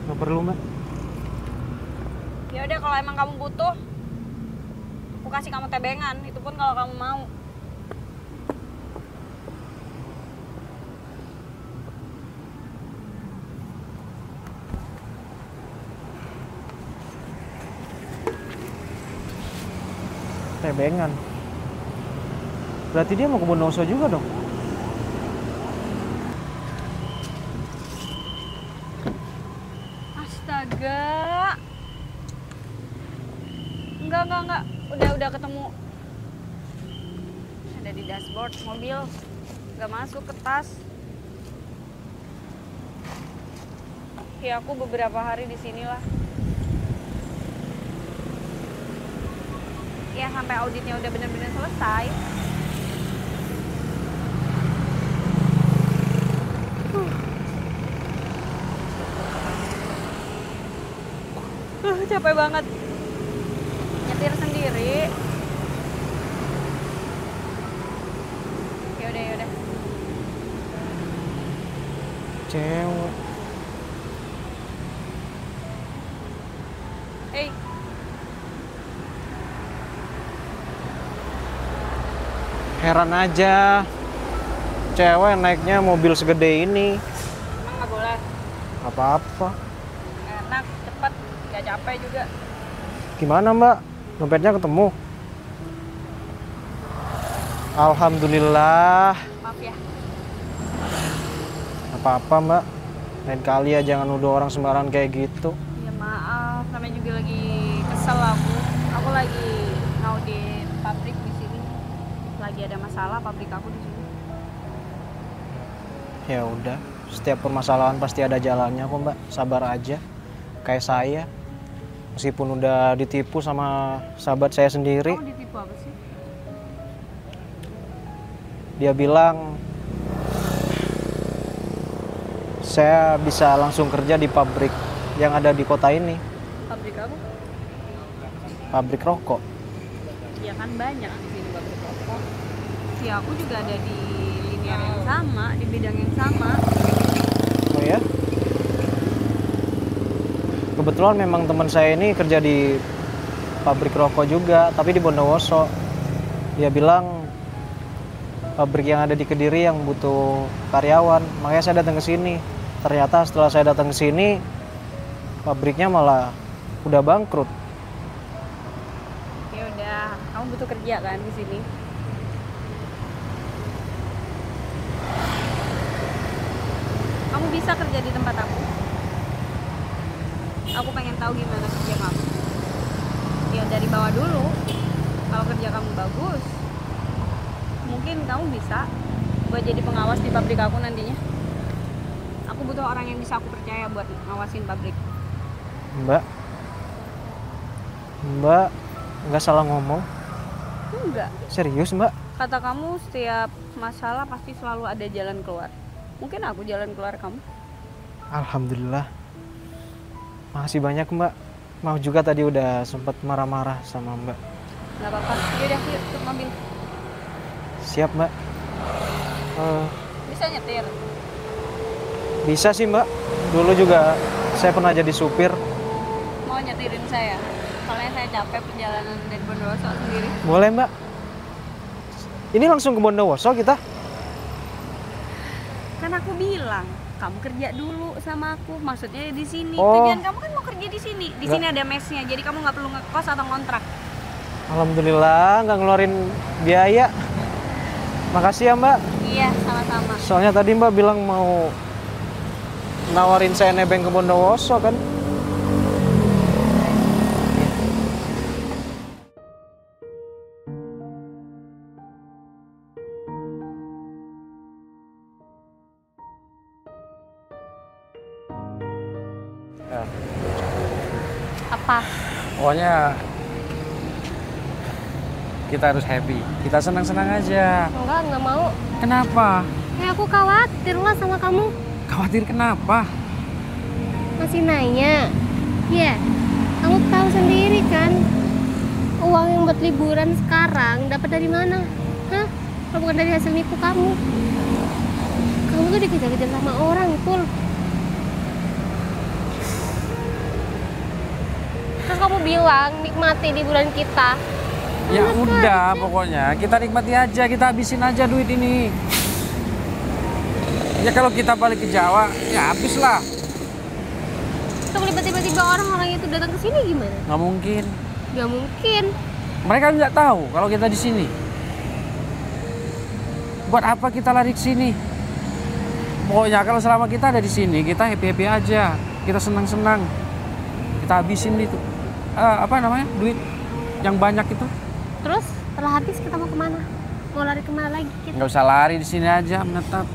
Nggak perlu, Mbak. Ya udah, kalau emang kamu butuh, aku kasih kamu tebengan. Itu pun kalau kamu mau. Tebengan. Berarti dia mau ke Bondowoso juga dong. Astaga. Enggak. Udah ketemu. Ada di dashboard mobil. Nggak masuk ke tas. Ya aku beberapa hari di sinilah. Ya sampai auditnya udah benar-benar selesai. Capek banget. Nyetir sendiri. Ya udah. Cewek. Hey, Heran aja. Cewek naiknya mobil segede ini. emang nggak boleh? Apa-apa. Enak, cepet, gak capek. capek juga. Gimana Mbak? Dompetnya ketemu? Alhamdulillah. Maaf ya. Apa-apa Mbak. Lain kali ya jangan nuduh orang sembarangan kayak gitu. Ya maaf, namanya juga lagi kesel aku. Aku lagi ngaudit pabrik di sini. Lagi ada masalah pabrik aku di sini. Ya udah, setiap permasalahan pasti ada jalannya kok Mbak. Sabar aja. Kayak saya. Meskipun udah ditipu sama sahabat saya sendiri. Kamu ditipu apa sih? Dia bilang saya bisa langsung kerja di pabrik yang ada di kota ini. Pabrik apa? Pabrik rokok. Ya kan banyak di sini pabrik rokok. Ya aku juga ada di linear yang sama, di bidang yang sama. Oh ya? Kebetulan memang teman saya ini kerja di pabrik rokok juga, tapi di Bondowoso. Dia bilang pabrik yang ada di Kediri yang butuh karyawan, makanya saya datang ke sini. Ternyata setelah saya datang ke sini, pabriknya malah udah bangkrut. Ya udah, kamu butuh kerja kan di sini? Kamu bisa kerja di tempat aku. Aku pengen tahu gimana kerja kamu. Ya dari bawah dulu. Kalau kerja kamu bagus, mungkin kamu bisa buat jadi pengawas di pabrik aku nantinya. Aku butuh orang yang bisa aku percaya buat ngawasin pabrik. Mbak nggak salah ngomong. Enggak. Serius Mbak? Kata kamu setiap masalah pasti selalu ada jalan keluar. Mungkin aku jalan keluar kamu. Alhamdulillah. Makasih banyak Mbak. Mau juga tadi udah sempat marah-marah sama Mbak. Gak apa-apa. Yaudah, yuk ke mobil. Siap Mbak. Bisa nyetir? Bisa sih Mbak. Dulu juga saya pernah jadi supir. Mau nyetirin saya? Soalnya saya capek perjalanan dari Bondowoso sendiri. Boleh Mbak. Ini langsung ke Bondowoso kita? Kan aku bilang, kamu kerja dulu sama aku. Maksudnya di sini. Oh. Tujuan kamu kan mau kerja di sini. Di sini ada mesnya, jadi kamu nggak perlu ngekos atau ngontrak. Alhamdulillah nggak ngeluarin biaya. Makasih ya Mbak. Iya, sama-sama. Soalnya tadi Mbak bilang mau nawarin saya nebeng ke Bondowoso kan. Apa? Pokoknya kita harus happy. Kita senang-senang aja. Enggak mau. Kenapa? Aku khawatir lah sama kamu. Khawatir kenapa? Masih nanya. Ya, kamu tahu sendiri kan. Uang yang buat liburan sekarang dapat dari mana? Hah? Kalau bukan dari hasil nipu kamu. Kamu tuh dikejar-kejar sama orang, Pul. Kan kamu bilang nikmati liburan kita. Ya udah, pokoknya kita nikmati aja, kita habisin aja duit ini. Ya kalau kita balik ke Jawa, ya habis lah. Kalau tiba-tiba orang-orang itu datang ke sini gimana? Nggak mungkin. Gak mungkin. Mereka nggak tahu kalau kita di sini. Buat apa kita lari ke sini? Pokoknya kalau selama kita ada di sini, kita happy-happy aja, kita senang-senang, kita habisin itu. Duit yang banyak itu. Terus setelah habis kita mau kemana? Mau lari kemana lagi kita? Nggak usah lari di sini aja, menetap.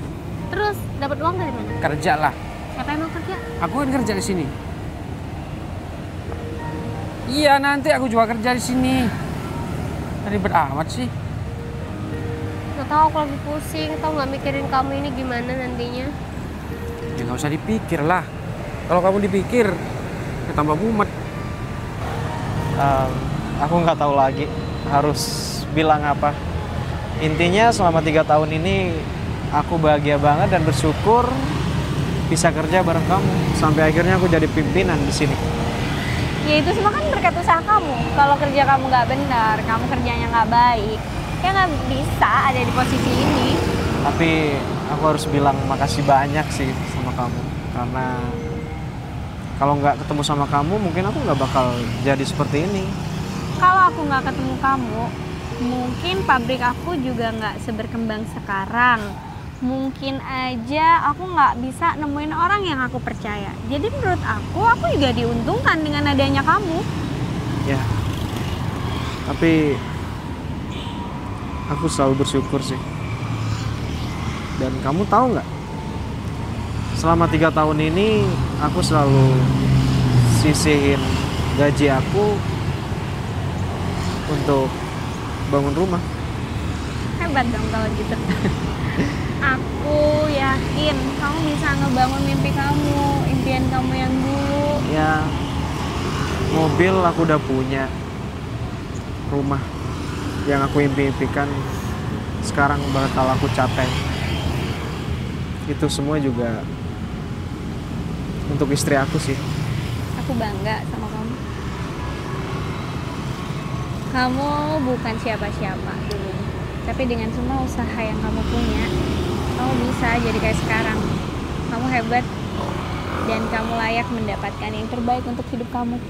Terus dapat uang dari mana? Kerja lah. Siapa yang mau kerja? Aku kan kerja di sini. Iya, nanti aku juga kerja di sini. Ribet amat sih. Gak tahu, aku lagi pusing, tau nggak mikirin kamu ini gimana nantinya. Ya nggak usah dipikir lah. Kalau kamu dipikir, ya tambah mumet. Aku nggak tahu lagi harus bilang apa. Intinya selama 3 tahun ini aku bahagia banget dan bersyukur bisa kerja bareng kamu sampai akhirnya aku jadi pimpinan di sini. Ya itu semua kan berkat usaha kamu. Kalau kerja kamu nggak benar, kamu kerjanya nggak baik, ya nggak bisa ada di posisi ini. Tapi aku harus bilang makasih banyak sih sama kamu karena Kalau nggak ketemu sama kamu, mungkin aku nggak bakal jadi seperti ini. Kalau aku nggak ketemu kamu, mungkin pabrik aku juga nggak seberkembang sekarang. Mungkin aja aku nggak bisa nemuin orang yang aku percaya. Jadi menurut aku juga diuntungkan dengan adanya kamu. Ya, tapi aku selalu bersyukur sih. Dan kamu tahu nggak? Selama 3 tahun ini aku selalu sisihin gaji aku untuk bangun rumah. Hebat dong kalau gitu. Aku yakin kamu bisa ngebangun mimpi kamu, impian kamu yang dulu. Ya, mobil aku udah punya, rumah yang aku impikan sekarang bakal aku capai. Itu semua juga untuk istri aku sih. Aku bangga sama kamu. Kamu bukan siapa-siapa dulu, tapi dengan semua usaha yang kamu punya, kamu bisa jadi kayak sekarang. Kamu hebat dan kamu layak mendapatkan yang terbaik untuk hidup kamu.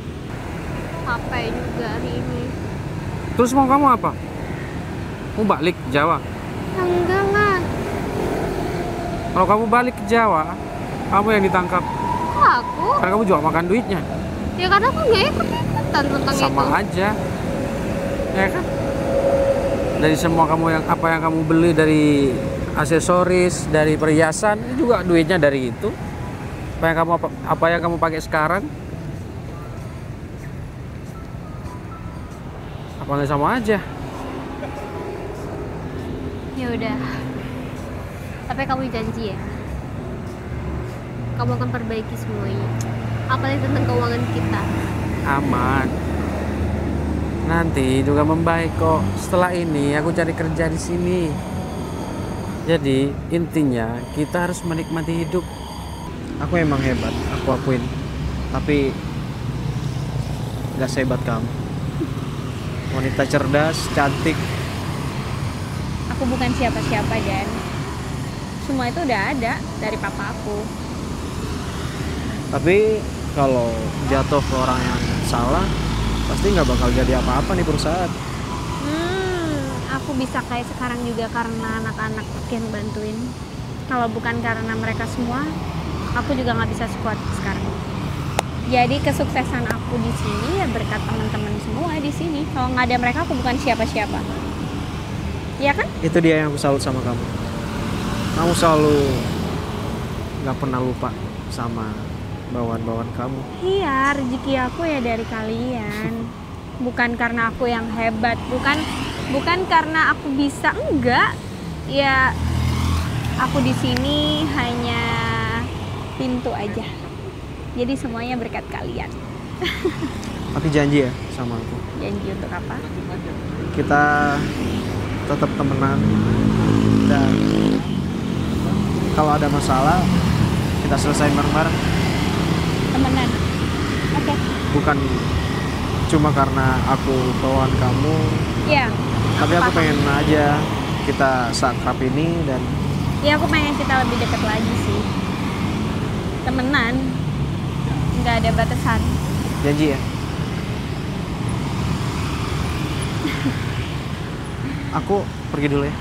Capek juga hari ini. Terus mau kamu apa? Mau balik ke Jawa? Enggak lah. Kalau kamu balik ke Jawa, kamu yang ditangkap. Kok aku? Karena kamu juga makan duitnya. Ya karena aku nggak ikut-ikutan tentang Sama itu. aja. Ya kan? Dari semua kamu yang apa yang kamu beli, dari aksesoris, dari perhiasan, ini juga duitnya dari itu. Apa yang kamu pakai sekarang? Apa nggak sama aja? Ya udah. Tapi kamu janji ya, kamu akan perbaiki semuanya. Apalagi tentang keuangan kita. Aman. Nanti juga membaik kok. Setelah ini aku cari kerja di sini. Jadi intinya kita harus menikmati hidup. Aku emang hebat, aku akuin. Tapi gak sehebat kamu. Wanita cerdas, cantik. Aku bukan siapa-siapa, Dan. Semua itu udah ada dari papa aku. Tapi kalau jatuh ke orang yang salah, pasti nggak bakal jadi apa-apa nih perusahaan. Aku bisa kayak sekarang juga karena anak-anak yang bantuin. Kalau bukan karena mereka semua, aku juga nggak bisa sekuat sekarang. Jadi kesuksesan aku di sini ya berkat teman-teman semua di sini. Kalau nggak ada mereka, aku bukan siapa-siapa. Iya kan? Itu dia yang aku salut sama kamu. Kamu selalu nggak pernah lupa sama bawaan-bawaan kamu. Iya, rezeki aku ya dari kalian. Bukan karena aku yang hebat, bukan karena aku bisa, enggak. Ya aku di sini hanya pintu aja. Jadi semuanya berkat kalian. Tapi janji ya sama aku. Janji untuk apa? Kita tetap temenan dan kalau ada masalah kita selesaiin bareng-bareng. Temenan. Oke. Bukan cuma karena aku bawaan kamu, Iya. tapi aku pengen aja kita seakrab ini dan Ya aku pengen kita lebih dekat lagi sih. Temenan. Nggak ada batasan. janji ya. Aku pergi dulu ya.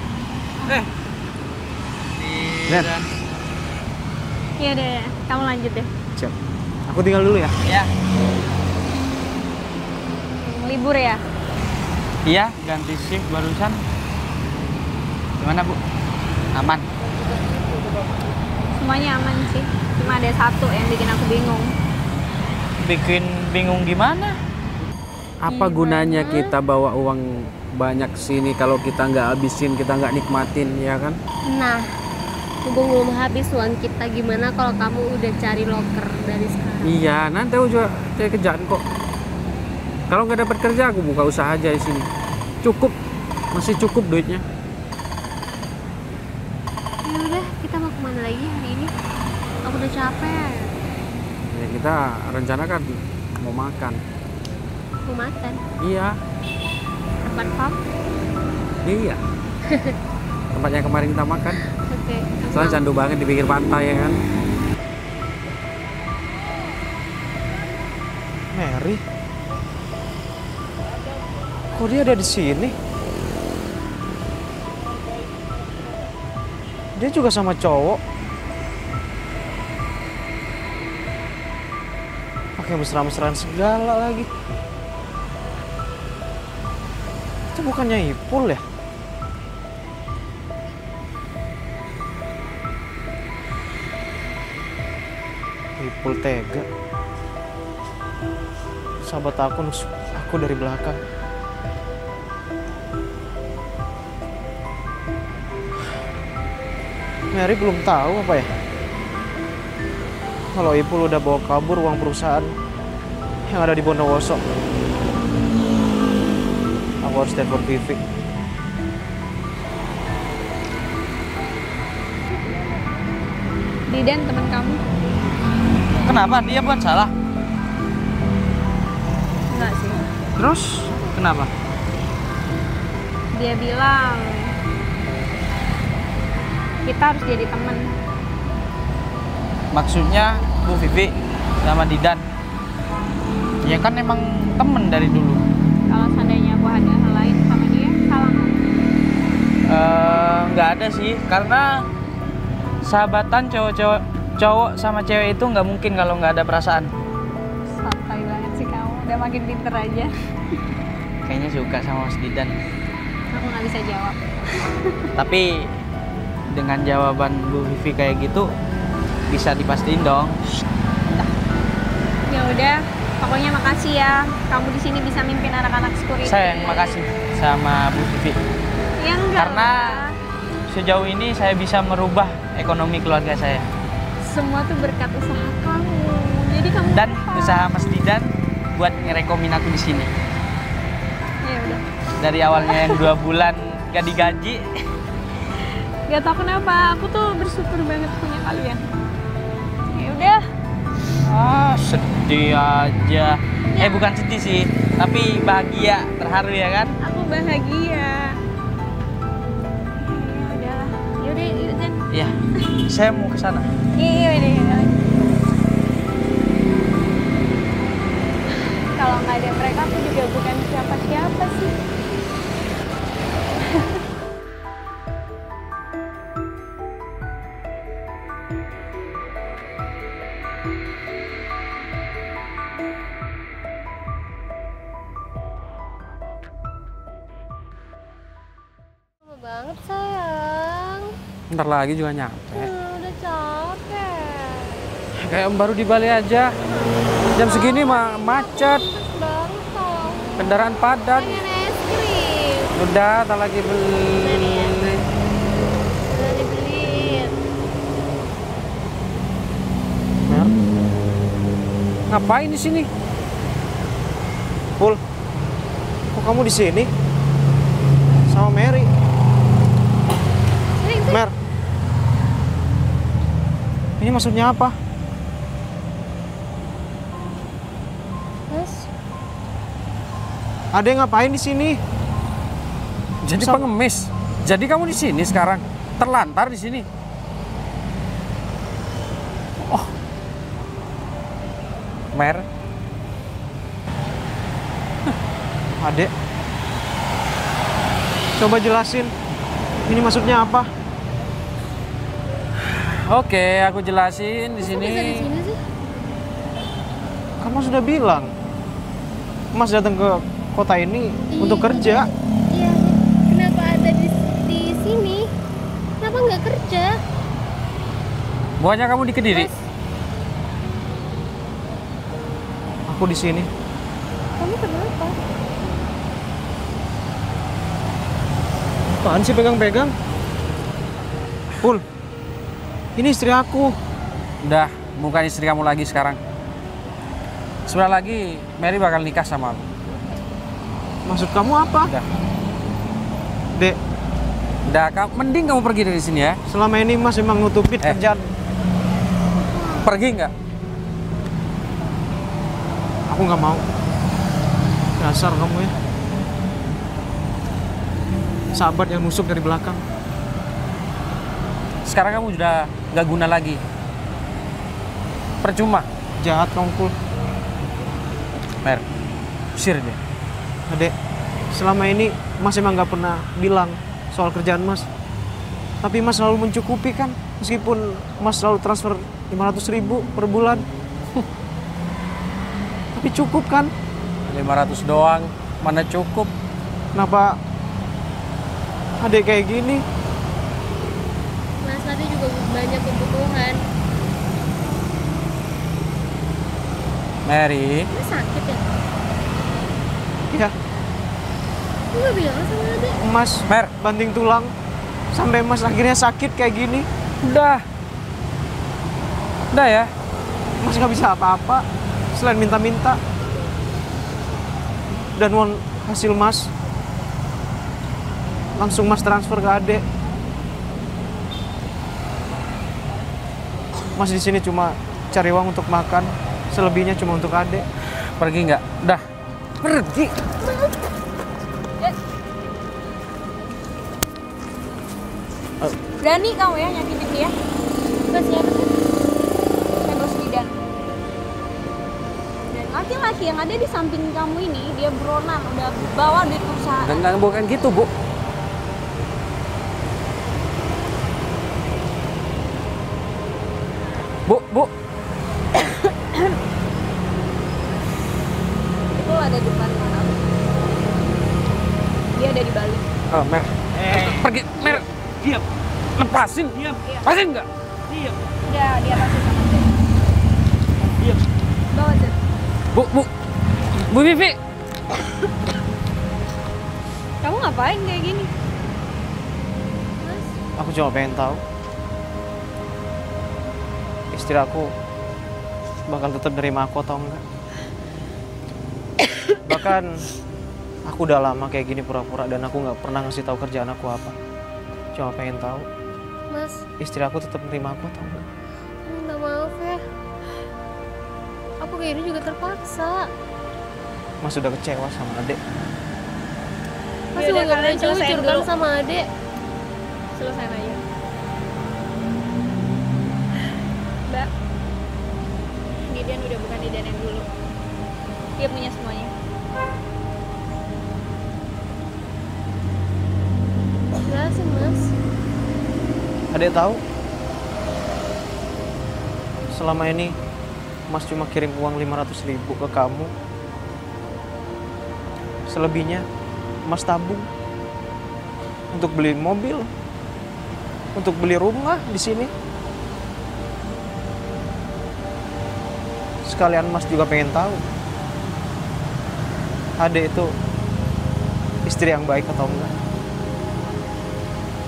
Dan Iya deh, kamu lanjut deh. siap. Aku tinggal dulu ya. Ya. Libur ya? Iya, ganti shift barusan. Gimana, Bu? Aman? Semuanya aman sih. Cuma ada satu yang bikin aku bingung. Bikin bingung gimana? Apa gunanya kita bawa uang banyak sini kalau kita nggak habisin, kita nggak nikmatin, ya kan? Nah, mumpung belum habis uang kita, gimana kalau kamu udah cari loker dari sekarang? Iya, nanti aku juga cari kerjaan kok. Kalau nggak dapat kerja, aku buka usaha aja di sini. Cukup, masih cukup duitnya. Ya udah, kita mau kemana lagi hari ini? Aku udah capek. Ya, kita rencanakan mau makan. Mau makan. Iya, Tempat pub? iya. Tempat yang kemarin kita makan. Oke. aku Soalnya mau. candu banget di pinggir pantai, ya kan? Mary? Kok dia ada di sini? Dia juga sama cowok. Pakai mesra-mesraan segala lagi. Itu bukannya Ipul ya? Ipul tega. Sahabat aku nusuk aku dari belakang. Mary belum tahu apa ya? Kalau Ipul udah bawa kabur uang perusahaan yang ada di Bondowoso. Aku harus telepon Vivi. Didan teman kamu. Kenapa? Dia buat salah? Enggak sih. Terus kenapa? Dia bilang kita harus jadi teman. Maksudnya Bu Vivi sama Didan? Ya kan emang temen dari dulu. Kalau seandainya aku ada hal lain sama dia, salah nggak? Nggak ada sih, karena sahabatan cowok sama cewek itu nggak mungkin kalau nggak ada perasaan. Santai banget sih kamu, udah makin pinter aja. Kayaknya suka sama Mas Didan. Aku nggak bisa jawab. Tapi dengan jawaban Bu Vivi kayak gitu, bisa dipastiin dong. Ya udah, pokoknya makasih ya. Kamu di sini bisa mimpin anak-anak security. Saya yang makasih sama Bu Vivi. Ya enggak. Karena sejauh ini saya bisa merubah ekonomi keluarga saya. Semua tuh berkat usaha kamu. Jadi kamu Dan apa? usaha Mas Didan buat ngerekomin aku di sini. Ya udah. Dari awalnya yang 2 bulan gak digaji, Gak tau kenapa, aku tuh bersyukur banget punya kalian. Ya udah. sedih aja. Bukan sedih sih, tapi bahagia, terharu ya kan? Aku bahagia. Ya udahlah. Ya udah, yuk Zen. Iya. Saya mau ke sana. Iya udah. Kalau nggak ada mereka, aku juga bukan siapa-siapa sih. Lama banget sayang. Bentar lagi juga nyampe. Udah capek. Kayak baru di Bali aja. Jam segini mah macet, Banget tau. kendaraan padat. Pengen es krim. Udah, tak lagi beli. Udah dibeliin. Mer, ngapain di sini? Pul, kok kamu di sini? Sama Mary. Mer, ini maksudnya apa? Mas, Ada yang ngapain di sini? Jadi Masa- pengemis. Jadi kamu di sini sekarang, terlantar di sini. Oh, Mer, Adek, coba jelasin. Ini maksudnya apa? oke, aku jelasin di bisa di sini. sini sih? Kamu sudah bilang, Mas datang ke kota ini untuk kerja. Iya. Kenapa ada di sini? Kenapa nggak kerja? Bukannya kamu di Kediri? Mas, Aku di sini. kamu kenapa? Apaan sih pegang-pegang? Pul, ini istri aku. Udah, bukan istri kamu lagi sekarang. Sebentar lagi Mary bakal nikah sama aku. Maksud kamu apa? Udah, Dek, mending kamu pergi dari sini ya. selama ini Mas memang nutupin kerjaan. Pergi nggak? Aku nggak mau. Dasar kamu ya. Sahabat yang nusuk dari belakang. Sekarang kamu udah nggak guna lagi. Percuma. Jahat kamu, Pul. usir dia. Adek, selama ini Mas emang nggak pernah bilang soal kerjaan Mas. Tapi Mas selalu mencukupi kan, meskipun Mas selalu transfer 500.000 per bulan. Tapi cukup kan? 500 doang, mana cukup? Kenapa adek kayak gini? Mas Ade juga banyak kebutuhan. Mary, Mas sakit ya? Ya, Lu gak bilang sama Ade? Mas Mer, banting tulang sampai Mas akhirnya sakit kayak gini. udah ya. Mas nggak bisa apa-apa selain minta-minta. Dan uang hasil Mas langsung Mas transfer ke adek. Mas di sini cuma cari uang untuk makan, selebihnya cuma untuk adek. Pergi nggak? Udah, pergi. Berani kamu ya nyakitin dia? Mas siapa sih? Saya Bos Bidan. Dan laki-laki yang ada di samping kamu ini, dia buronan, udah bawa duit perusahaan. Dan bukan gitu, Bu. Bu. Itu ada di depan mana? Dia ada di Bali. Oh, Mer. Pergi, Mer. Diam. Lepasin. Diam. Lepasin nggak? Diam. Udah di atas sama dia. Diam. Bawa aja. Bu Vivi. Kamu ngapain kayak gini? Aku cuma pengen tahu istri aku bakal tetap nerima aku atau enggak. Bahkan aku udah lama kayak gini pura-pura dan aku nggak pernah ngasih tahu kerjaan aku apa. Cuma pengen tahu Mas, istri aku tetap nerima aku atau enggak. minta maaf ya. Aku kayak gini juga terpaksa. Mas sudah kecewa sama adek. Mas Yaudah, juga gak kalian pernah selesain curhat dulu. sama Ade. Selesai aja. Mbak, Didan udah bukan Didan yang dulu. Dia punya semuanya. Jelasin Mas. Adek tahu selama ini Mas cuma kirim uang 500.000 ke kamu. Selebihnya Mas tabung untuk beli mobil, untuk beli rumah di sini. Sekalian Mas juga pengen tahu adek itu istri yang baik atau enggak.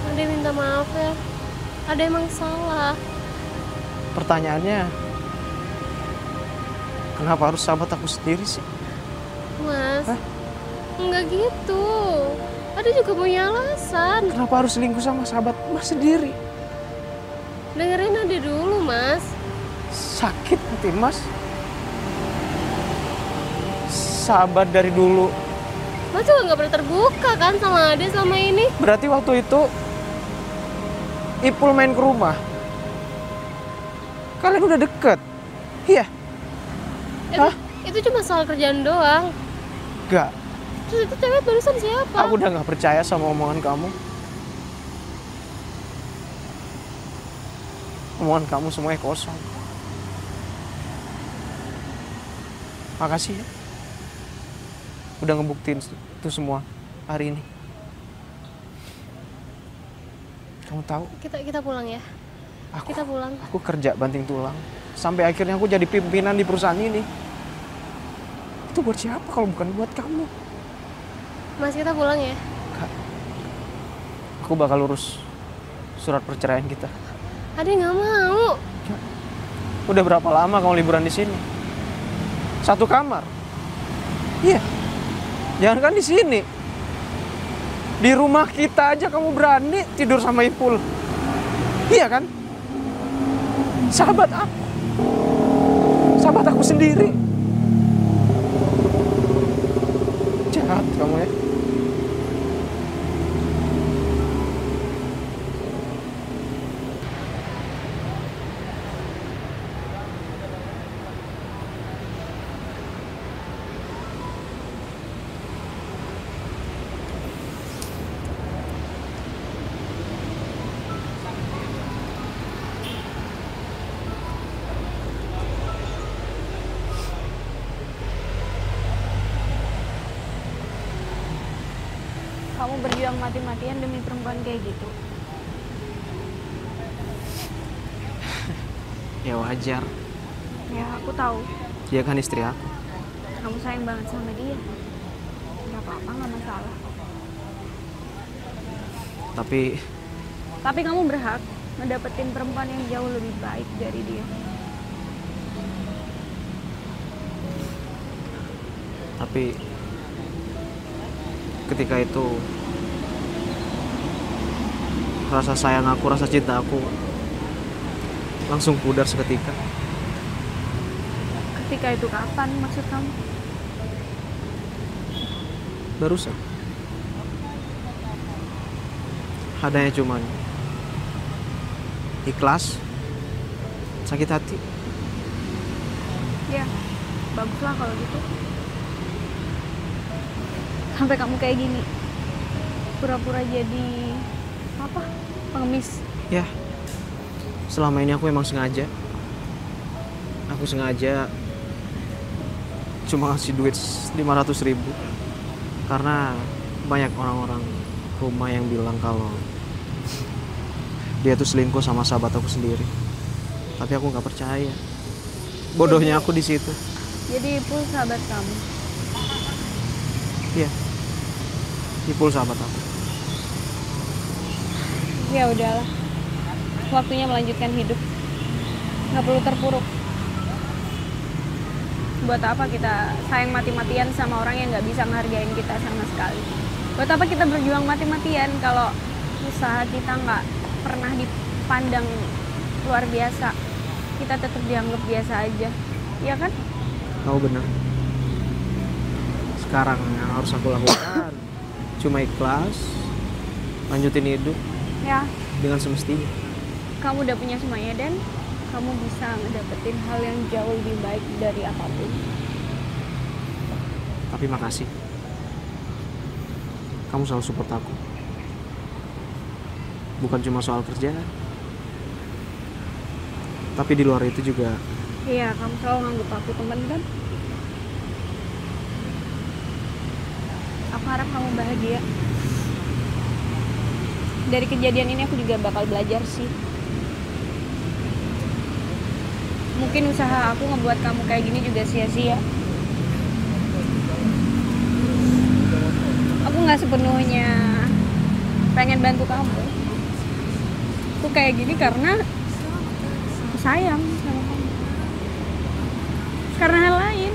Ade minta maaf ya. Ade emang salah. Pertanyaannya, kenapa harus sahabat aku sendiri sih? Mas, Hah? enggak gitu. Ade juga punya alasan. Kenapa harus selingkuh sama sahabat Mas sendiri? Dengerin Ade dulu Mas. Sakit hati Mas. Sahabat dari dulu. Mas juga nggak pernah terbuka kan sama Ade selama ini. Berarti waktu itu Ipul main ke rumah. Kalian udah deket? Iya. Hah? Itu cuma soal kerjaan doang. Gak. Terus itu cewek barusan siapa? Aku udah gak percaya sama omongan kamu. Omongan kamu semuanya kosong. Makasih ya. Udah ngebuktiin itu semua hari ini. Kamu tahu, Kita pulang ya. Kita pulang. aku kerja banting tulang. Sampai akhirnya aku jadi pimpinan di perusahaan ini. Itu buat siapa kalau bukan buat kamu? Mas, kita pulang ya. Kak, aku bakal urus surat perceraian kita. Ade nggak mau. Udah berapa lama kamu liburan di sini? Satu kamar. Iya. Jangan kan di sini. Di rumah kita aja kamu berani tidur sama Ipul. Iya kan? Sahabat aku. Sahabat aku sendiri. Jahat kamu ya. kamu berjuang mati-matian demi perempuan kayak gitu. Ya wajar, Ya aku tahu dia kan istri aku. kamu sayang banget sama dia. Gak apa-apa, gak masalah. Tapi kamu berhak ngedapetin perempuan yang jauh lebih baik dari dia. Tapi ketika itu rasa sayang aku, rasa cinta aku langsung pudar seketika. Ketika itu kapan maksud kamu? Barusan. Adanya cuman ikhlas, sakit hati. Ya, baguslah kalau gitu. Sampai kamu kayak gini, pura-pura jadi apa? Pengemis. Ya, selama ini aku emang sengaja. Aku sengaja cuma ngasih duit 500.000 karena banyak orang-orang rumah yang bilang kalau dia tuh selingkuh sama sahabat aku sendiri. Tapi aku nggak percaya. Bodohnya aku di situ. Jadi Ipul sahabat kamu. Iya. Ipul sahabat aku. Ya udahlah. Waktunya melanjutkan hidup. Nggak perlu terpuruk. Buat apa kita sayang mati-matian sama orang yang nggak bisa ngehargain kita sama sekali? Buat apa kita berjuang mati-matian kalau usaha kita nggak pernah dipandang luar biasa? Kita tetap dianggap biasa aja, ya kan? Kamu benar. Sekarang yang harus aku lakukan cuma ikhlas, lanjutin hidup Ya, dengan semestinya. kamu udah punya semuanya dan kamu bisa ngedapetin hal yang jauh lebih baik dari apapun. Tapi makasih. Kamu selalu support aku. Bukan cuma soal kerjaan. Tapi di luar itu juga. Iya, kamu selalu nganggep aku teman kan? Aku harap kamu bahagia. Dari kejadian ini aku juga bakal belajar sih. Mungkin usaha aku ngebuat kamu kayak gini juga sia-sia. Aku nggak sepenuhnya pengen bantu kamu. Aku kayak gini karena aku sayang sama kamu. Karena hal lain.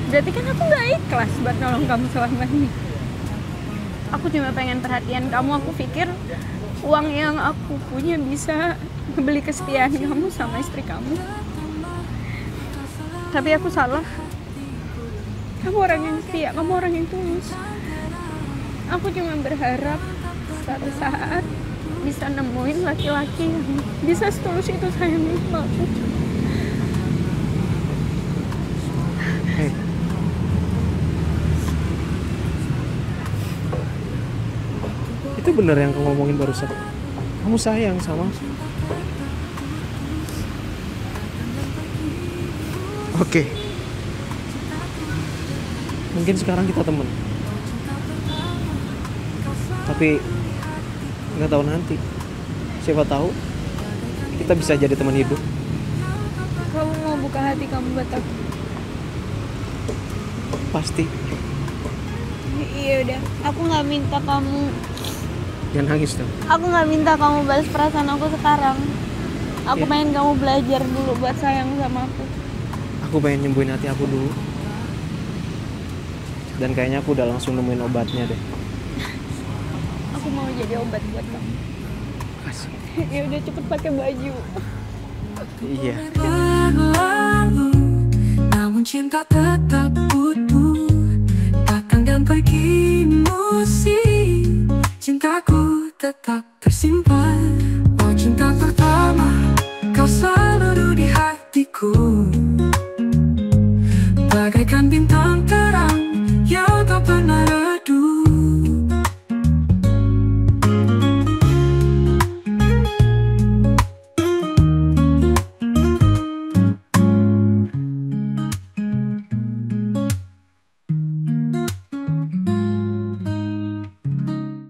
Berarti kan aku nggak ikhlas buat nolong kamu selama ini. Aku cuma pengen perhatian kamu. Aku pikir uang yang aku punya bisa beli kesetiaan kamu sama istri kamu. Tapi aku salah. Kamu orang yang setia, kamu orang yang tulus. Aku cuma berharap suatu saat bisa nemuin laki-laki yang bisa setulus itu sayang sama aku. Hey. Itu benar yang kamu ngomongin barusan. Kamu sayang sama aku. Oke. Mungkin sekarang kita temen. Tapi nggak tahu nanti. Siapa tahu kita bisa jadi teman hidup. Kamu mau buka hati kamu buat aku? Pasti. Iya udah. Aku nggak minta kamu. Jangan nangis dong. Aku nggak minta kamu balas perasaan aku sekarang. Aku Ya. pengen kamu belajar dulu buat sayang sama aku. Aku pengen nyembuhin hati aku dulu. Dan kayaknya aku udah langsung nemuin obatnya deh. Aku mau jadi obat buat kamu. Kasih. Ya udah cepet pakai baju. Iya. Berlalu, namun cinta tetap utuh. Datang dan pergi musim, cintaku tetap tersimpan. Oh cinta pertama, kau selalu di hatiku. Bagaikan bintang terang yang tak pernah